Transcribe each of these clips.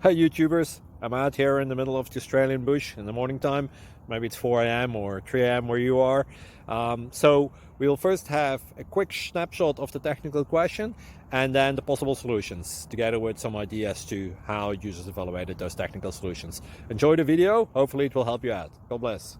Hey YouTubers, I'm out here in the middle of the Australian bush in the morning time. Maybe it's 4 a.m. or 3 a.m. where you are. So we'll first have a quick snapshot of the technical question and then the possible solutions, together with some ideas to how users evaluated those technical solutions. Enjoy the video, hopefully it will help you out. God bless.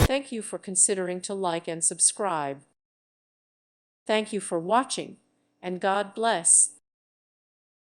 Thank you for considering to like and subscribe. Thank you for watching, and God bless.